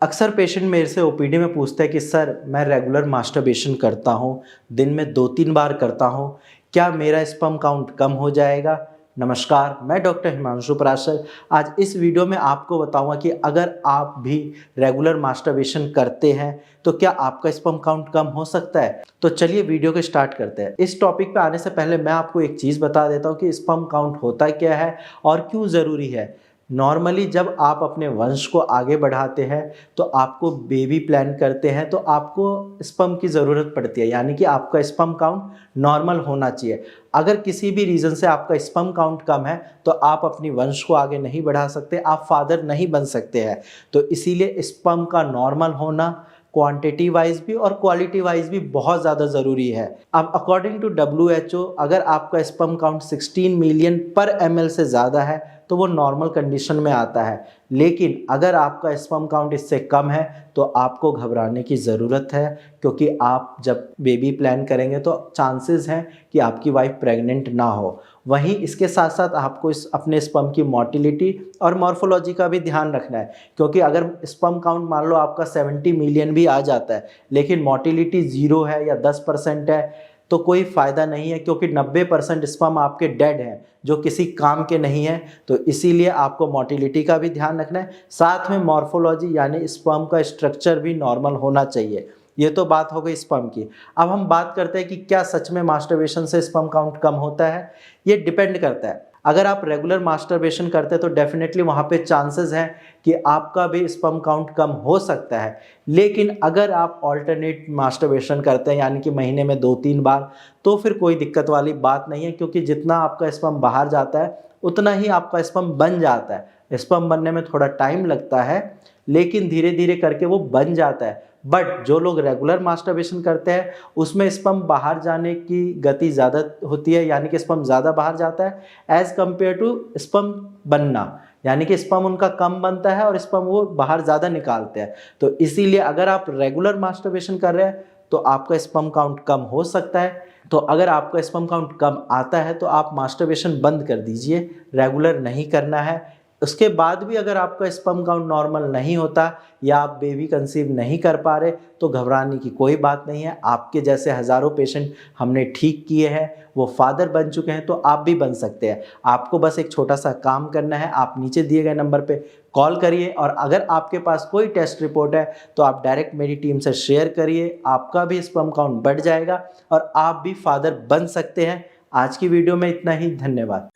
अक्सर पेशेंट मेरे से ओपीडी में पूछते हैं कि सर मैं रेगुलर मास्टरबेशन करता हूँ, दिन में 2-3 बार करता हूँ, क्या मेरा स्पर्म काउंट कम हो जाएगा? नमस्कार, मैं डॉक्टर हिमांशु पराशर। आज इस वीडियो में आपको बताऊंगा कि अगर आप भी रेगुलर मास्टरबेशन करते हैं तो क्या आपका स्पर्म काउंट कम हो सकता है? तो चलिए वीडियो को स्टार्ट करते हैं। इस टॉपिक पे आने से पहले मैं आपको एक चीज़ बता देता हूँ कि स्पर्म काउंट होता क्या है और क्यों ज़रूरी है। नॉर्मली जब आप अपने वंश को आगे बढ़ाते हैं तो आपको बेबी प्लान करते हैं तो आपको स्पर्म की ज़रूरत पड़ती है, यानी कि आपका स्पर्म काउंट नॉर्मल होना चाहिए। अगर किसी भी रीज़न से आपका स्पर्म काउंट कम है तो आप अपनी वंश को आगे नहीं बढ़ा सकते, आप फादर नहीं बन सकते हैं। तो इसीलिए स्पर्म का नॉर्मल होना क्वांटिटी वाइज भी और क्वालिटी वाइज भी बहुत ज़्यादा ज़रूरी है। अब अकॉर्डिंग टू WHO अगर आपका स्पर्म काउंट 16 मिलियन पर ml से ज़्यादा है तो वो नॉर्मल कंडीशन में आता है, लेकिन अगर आपका स्पर्म काउंट इससे कम है तो आपको घबराने की ज़रूरत है, क्योंकि आप जब बेबी प्लान करेंगे तो चांसेस हैं कि आपकी वाइफ प्रेग्नेंट ना हो। वहीं इसके साथ साथ आपको अपने स्पर्म की मोटिलिटी और मॉर्फोलॉजी का भी ध्यान रखना है, क्योंकि अगर स्पर्म काउंट मान लो आपका 70 मिलियन भी आ जाता है लेकिन मोटिलिटी 0 है या 10% है तो कोई फ़ायदा नहीं है, क्योंकि 90% स्पर्म आपके डेड हैं जो किसी काम के नहीं है। तो इसीलिए आपको मोटिलिटी का भी ध्यान रखना है, साथ में मॉर्फोलॉजी यानी स्पर्म का स्ट्रक्चर भी नॉर्मल होना चाहिए। ये तो बात हो गई स्पर्म की। अब हम बात करते हैं कि क्या सच में मास्टरबेशन से स्पर्म काउंट कम होता है। ये डिपेंड करता है। अगर आप रेगुलर मास्टरबेशन करते हैं तो डेफिनेटली वहाँ पे चांसेस हैं कि आपका भी स्पर्म काउंट कम हो सकता है। लेकिन अगर आप ऑल्टरनेट मास्टरबेशन करते हैं यानी कि महीने में 2-3 बार, तो फिर कोई दिक्कत वाली बात नहीं है, क्योंकि जितना आपका स्पर्म बाहर जाता है उतना ही आपका स्पर्म बन जाता है। स्पर्म बनने में थोड़ा टाइम लगता है लेकिन धीरे धीरे करके वो बन जाता है। बट जो लोग रेगुलर मास्टरबेशन करते हैं उसमें स्पर्म बाहर जाने की गति ज़्यादा होती है, यानी कि स्पर्म ज़्यादा बाहर जाता है एज़ कम्पेयर टू स्पर्म बनना, यानी कि स्पर्म उनका कम बनता है और स्पर्म वो बाहर ज़्यादा निकालते हैं। तो इसीलिए अगर आप रेगुलर मास्टरबेशन कर रहे हैं तो आपका स्पर्म काउंट कम हो सकता है। तो अगर आपका स्पर्म काउंट कम आता है तो आप मास्टरबेशन बंद कर दीजिए, रेगुलर नहीं करना है। उसके बाद भी अगर आपका स्पर्म काउंट नॉर्मल नहीं होता या आप बेबी कंसीव नहीं कर पा रहे तो घबराने की कोई बात नहीं है। आपके जैसे हज़ारों पेशेंट हमने ठीक किए हैं, वो फादर बन चुके हैं, तो आप भी बन सकते हैं। आपको बस एक छोटा सा काम करना है, आप नीचे दिए गए नंबर पे कॉल करिए और अगर आपके पास कोई टेस्ट रिपोर्ट है तो आप डायरेक्ट मेरी टीम से शेयर करिए, आपका भी स्पर्म काउंट बढ़ जाएगा और आप भी फादर बन सकते हैं। आज की वीडियो में इतना ही, धन्यवाद।